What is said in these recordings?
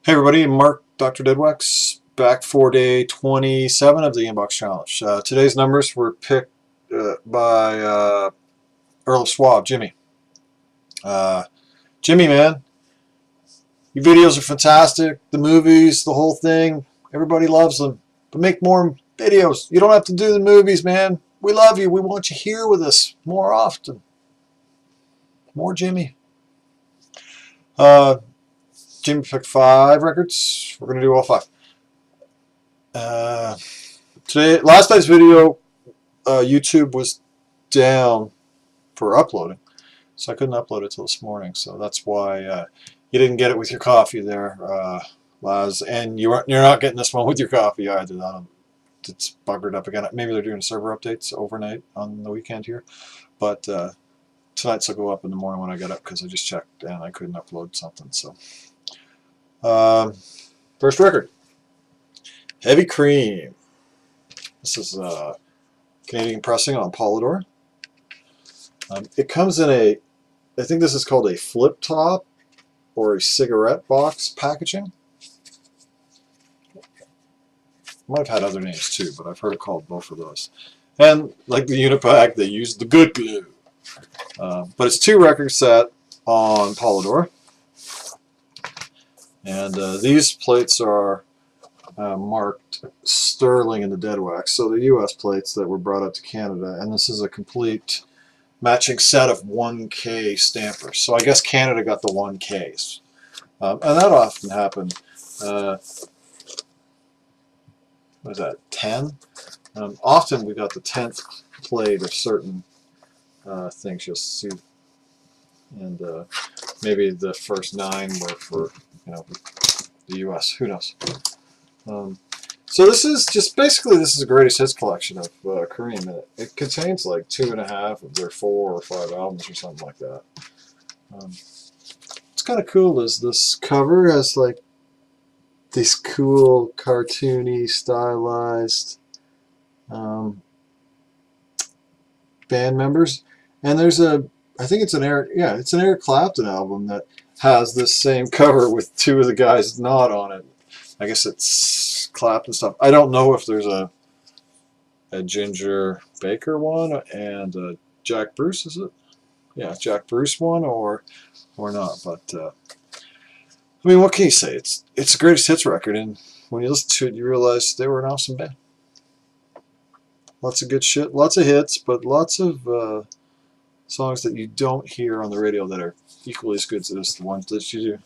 Hey everybody, Mark, Dr. Deadwax, back for day 27 of the Inbox Challenge. Today's numbers were picked by Earl of Swab, Jimmy. Jimmy, man, your videos are fantastic. The movies, the whole thing, everybody loves them. But make more videos. You don't have to do the movies, man. We love you. We want you here with us more often. More Jimmy. Jimmy picked 5 records. We're going to do all 5. Last night's video, YouTube was down for uploading, so I couldn't upload it till this morning. So that's why you didn't get it with your coffee there, Laz, and you're not getting this one with your coffee either. It's buggered up again. Maybe they're doing server updates overnight on the weekend here, but tonight's will go up in the morning when I get up because I just checked and I couldn't upload something. So first record, Heavy Cream. This is Canadian pressing on Polydor. It comes in I think this is called a flip top or a cigarette box packaging. Might have had other names too, but I've heard it called both of those. And like the Unipack, they use the good glue. But it's 2 record set on Polydor. And these plates are marked sterling in the deadwax, so the US plates that were brought up to Canada, and this is a complete matching set of 1K stampers. So I guess Canada got the 1Ks, and that often happened. What is that, 10? Often we got the 10th plate of certain things you'll see, and maybe the first 9 were for the US. Who knows? So this is just basically this is a greatest hits collection of Kareem. It contains like 2.5 of their 4 or 5 albums or something like that. What's kind of cool is this cover has like these cool cartoony stylized band members, and there's I think it's an Eric Clapton album that has this same cover with 2 of the guys not on it. I guess it's Clapton stuff. I don't know if there's a Ginger Baker one and a Jack Bruce, is it? Yeah, Jack Bruce one or not. But I mean, what can you say? It's the greatest hits record, and when you listen to it, you realize they were an awesome band. Lots of good shit, lots of hits, but lots of songs that you don't hear on the radio that are equally as good as the ones that you do.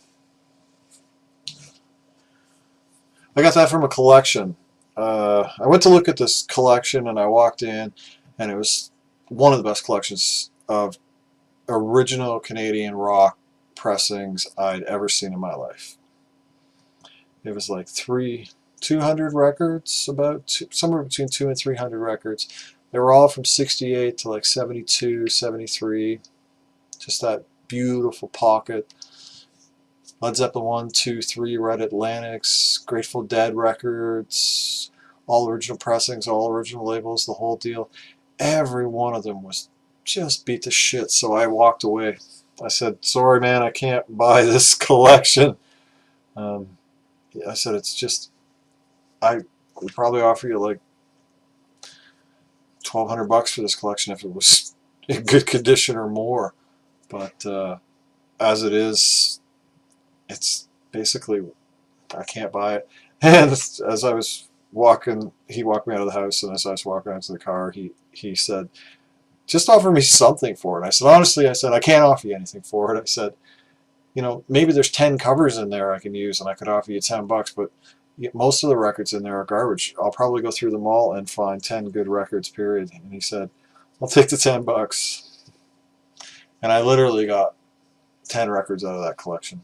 I got that from a collection. I went to look at this collection and I walked in, and it was one of the best collections of original Canadian rock pressings I'd ever seen in my life. It was like 200 records, somewhere between 200 and 300 records. They were all from 68 to like 72, 73. Just that beautiful pocket. Led Zeppelin 1, 2, 3, Red Atlantics, Grateful Dead records, all original pressings, all original labels, the whole deal. Every one of them was just beat to shit, so I walked away. I said, sorry man, I can't buy this collection. I said, it's just, I would probably offer you like $1,200 for this collection if it was in good condition or more. But as it is, it's basically, I can't buy it. And as I was walking, he walked me out of the house, and as I was walking out to the car, he said, just offer me something for it. I said, honestly, I can't offer you anything for it. I said, maybe there's 10 covers in there I can use, and I could offer you $10, but most of the records in there are garbage. I'll probably go through them all and find 10 good records, period. And he said, I'll take the $10. And I literally got 10 records out of that collection.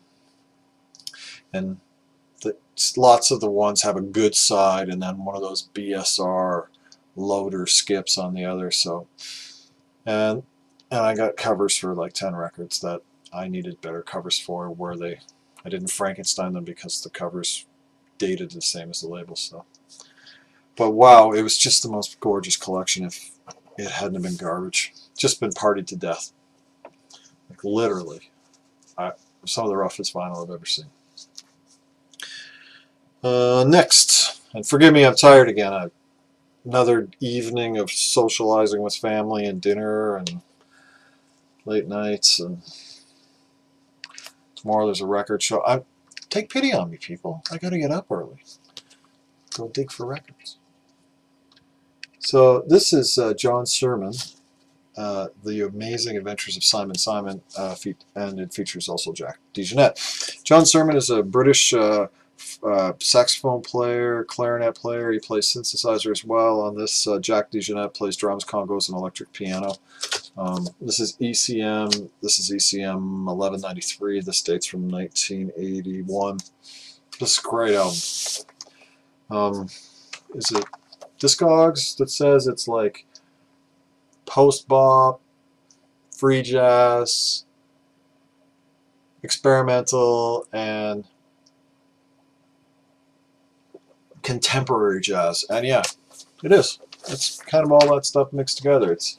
And lots of the ones have a good side and then one of those BSR loader skips on the other. So, and I got covers for like 10 records that I needed better covers for, where I didn't Frankenstein them because the covers dated the same as the labels. So, but wow, it was just the most gorgeous collection. If it hadn't been garbage, just been partied to death, like literally. Some of the roughest vinyl I've ever seen. Next, and forgive me, I'm tired again. Another evening of socializing with family and dinner and late nights, and tomorrow there's a record show. Take pity on me, people. I gotta get up early. Go dig for records. So this is John Surman, The Amazing Adventures of Simon, and it features also Jack DeJohnette. John Surman is a British saxophone player, clarinet player. He plays synthesizer as well. On this, Jack DeJohnette plays drums, congos, and electric piano. This is ECM. This is ECM 1193. This dates from 1981. This is a great album. Is it Discogs that says it's like post-bop, free jazz, experimental, and contemporary jazz. And yeah, it is. It's kind of all that stuff mixed together. It's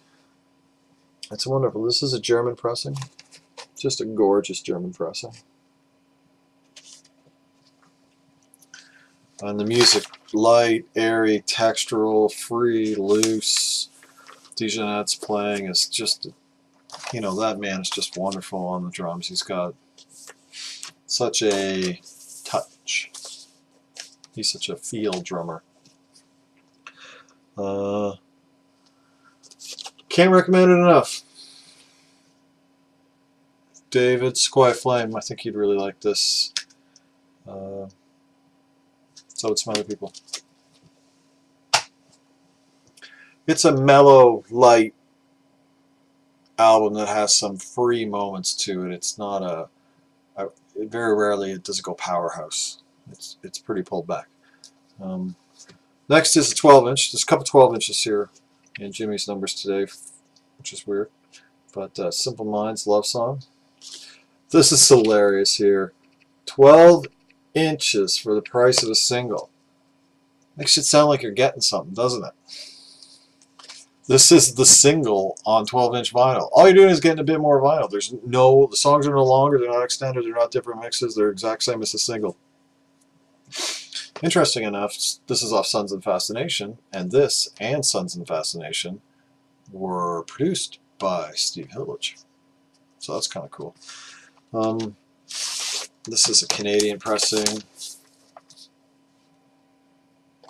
wonderful. This is a German pressing. Just a gorgeous German pressing. And the music, light, airy, textural, free, loose. DeJohnette's playing is just, you know, that man is just wonderful on the drums. He's got such a touch. He's such a feel drummer. Can't recommend it enough. David's Quiet Flame. I think you'd really like this. So would some other people. It's a mellow, light album that has some free moments to it. It's not very rarely it doesn't go powerhouse. It's pretty pulled back. Next is a 12-inch. There's a couple 12-inches here in Jimmy's numbers today, which is weird. But Simple Minds, Love Song. This is hilarious here. 12 inches for the price of a single. Makes it sound like you're getting something, doesn't it? This is the single on 12-inch vinyl. All you're doing is getting a bit more vinyl. The songs are no longer, they're not extended, they're not different mixes, they're exact same as the single. Interesting enough, this is off Sons and Fascination, and this and Sons and Fascination were produced by Steve Hillage. So that's kind of cool. This is a Canadian pressing.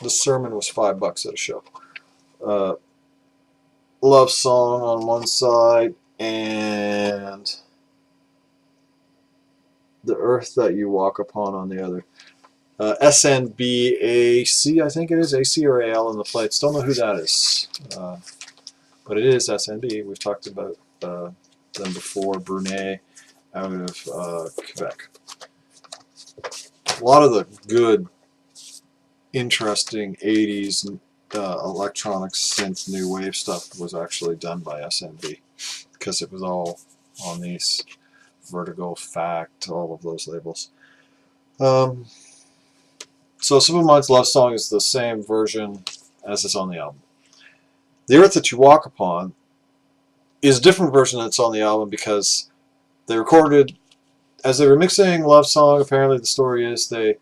The Surman was $5 at a show. Love Song on one side and The Earth That You Walk Upon on the other. SNBAC, I think it is, AC or AL in the plates. Don't know who that is. But it is SNB. We've talked about them before. Brunet out of Quebec. A lot of the good, interesting 80s electronic synth new wave stuff was actually done by SNB because it was all on these Vertigo, Fact, all of those labels. So Simple Minds Love Song is the same version as is on the album. The Earth That You Walk Upon is a different version that's on the album because they recorded, as they were mixing Love Song, apparently the story is they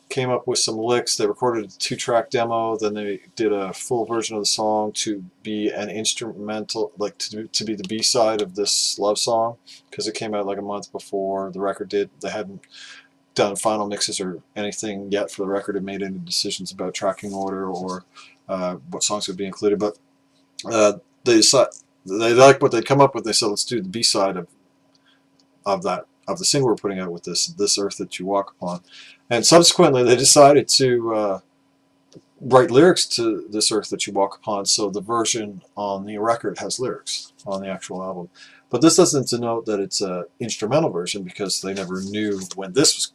came up with some licks. They recorded a 2-track demo, then they did a full version of the song to be an instrumental, like to be the B-side of this Love Song, because it came out like a month before the record did. They hadn't done final mixes or anything yet for the record, and made any decisions about tracking order or what songs would be included. But they liked what they'd come up with. They said, let's do the B-side of the single we're putting out with this Earth That You Walk Upon. And subsequently they decided to write lyrics to This Earth That You Walk Upon, so the version on the record has lyrics on the actual album. But this doesn't denote that it's an instrumental version, because they never knew when this was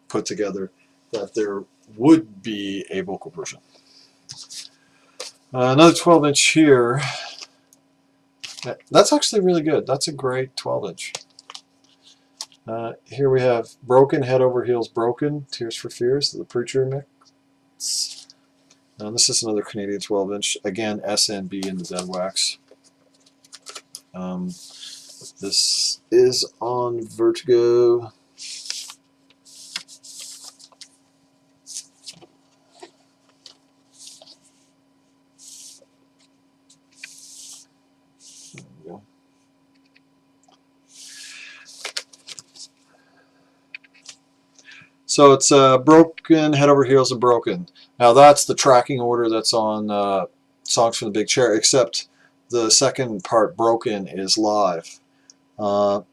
put together that there would be a vocal version. Another 12-inch here. That's actually really good. That's a great 12-inch. Here we have Broken, Head Over Heels Broken, Tears for Fears, the Preacher mix. And this is another Canadian 12-inch. Again, SNB in the Deadwax. This is on Vertigo. So it's Broken, Head Over Heels, and Broken. Now that's the tracking order that's on Songs from the Big Chair, except the second part, Broken, is live. On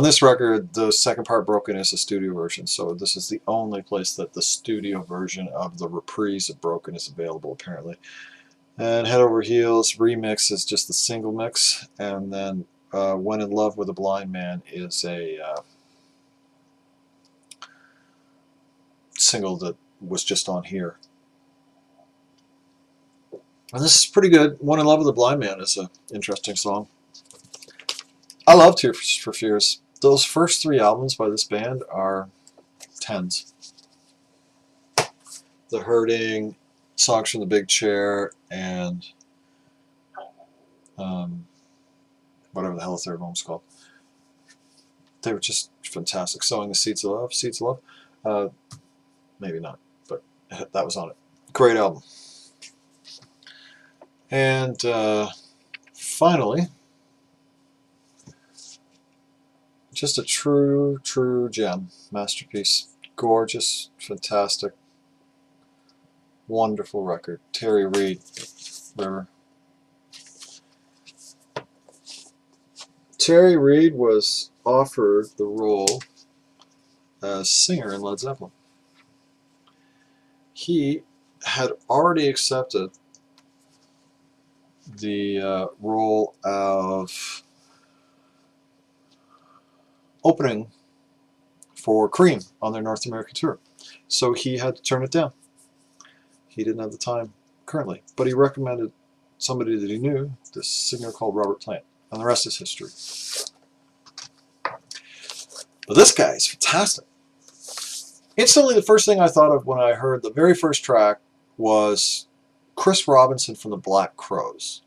this record, the second part, Broken, is a studio version, so this is the only place that the studio version of the reprise of Broken is available, apparently. And Head Over Heels remix is just the single mix, and then When in Love with a Blind Man is a single that was just on here. And this is pretty good. When in Love with a Blind Man is an interesting song. I love Tears for Fears. Those first 3 albums by this band are 10s. The Hurting, Songs from the Big Chair, and whatever the hell the third one was called. They were just fantastic. Sowing the Seeds of Love. Seeds of Love? Maybe not, but that was on it. Great album. And finally, just a true gem, masterpiece. Gorgeous, fantastic, wonderful record. Terry Reid, River. Terry Reid was offered the role as singer in Led Zeppelin. He had already accepted the role of opening for Cream on their North American tour. So he had to turn it down. He didn't have the time currently, but he recommended somebody that he knew, this singer called Robert Plant, and the rest is history. But this guy is fantastic. Instantly, the first thing I thought of when I heard the very first track was Chris Robinson from the Black Crowes.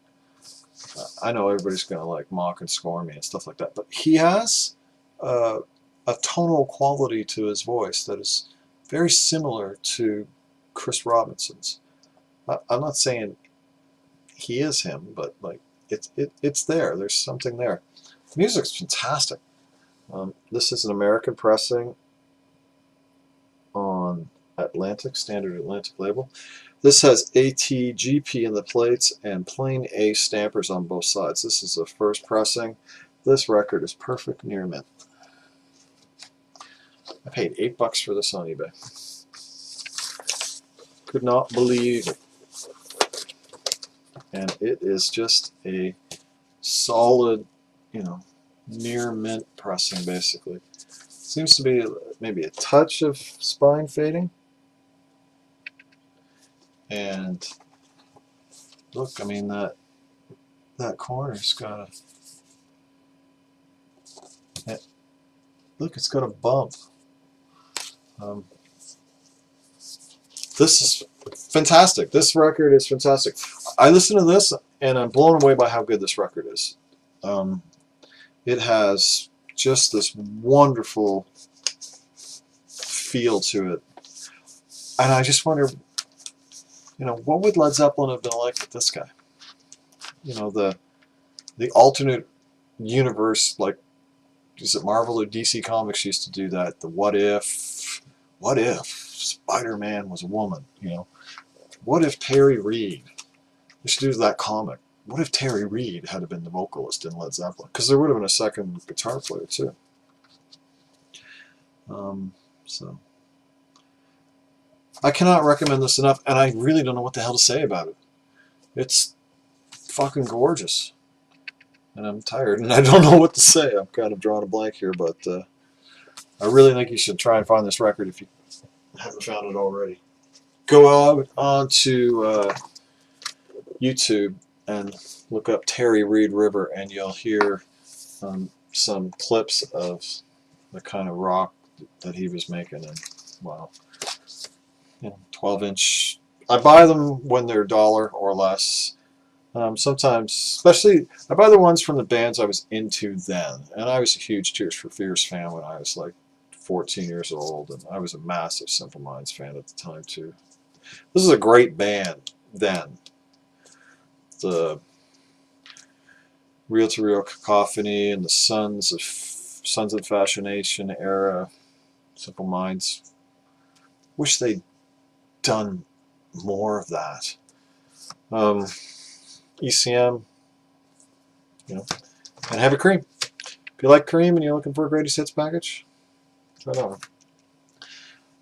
I know everybody's going to like mock and scorn me and stuff like that, but he has a tonal quality to his voice that is very similar to Chris Robinson's. I'm not saying he is him, but like it's there. There's something there. The music's fantastic. This is an American pressing on Atlantic, standard Atlantic label. This has ATGP in the plates and plain A stampers on both sides. This is the first pressing. This record is perfect near mint. I paid $8 for this on eBay. Could not believe it. And it is just a solid, you know, near mint pressing basically. Seems to be maybe a touch of spine fading. And look, I mean that corner's got look, it's got a bump. This is fantastic. This record is fantastic. I listen to this and I'm blown away by how good this record is. It has just this wonderful feel to it. And I just wonder, you know, what would Led Zeppelin have been like with this guy? You know, the alternate universe, like, is it Marvel or DC Comics used to do that? The what if Spider-Man was a woman, you know? What if Terry Reid, we should do that comic, what if Terry Reid had been the vocalist in Led Zeppelin? Because there would have been a second guitar player too. So I cannot recommend this enough, and I really don't know what the hell to say about it. It's fucking gorgeous. And I'm tired, and I don't know what to say. I'm kind of drawing a blank here, but I really think you should try and find this record if you haven't found it already. Go out onto YouTube and look up Terry Reid River, and you'll hear some clips of the kind of rock that he was making. And wow, you know, 12-inch. I buy them when they're $1 or less. Sometimes, especially, I buy the ones from the bands I was into then. And I was a huge Tears for Fears fan when I was like 14 years old, and I was a massive Simple Minds fan at the time too. This is a great band then. The reel-to-reel Cacophony and the Sons of Fascination era. Simple Minds. Wish they'd done more of that. ECM, you know, and heavy cream. If you like cream and you're looking for a Grady Sets package, try that one.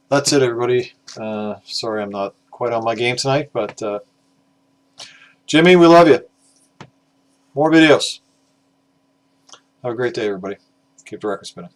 That's it, everybody. Sorry I'm not quite on my game tonight, but Jimmy, we love you. More videos. Have a great day, everybody. Keep the record spinning.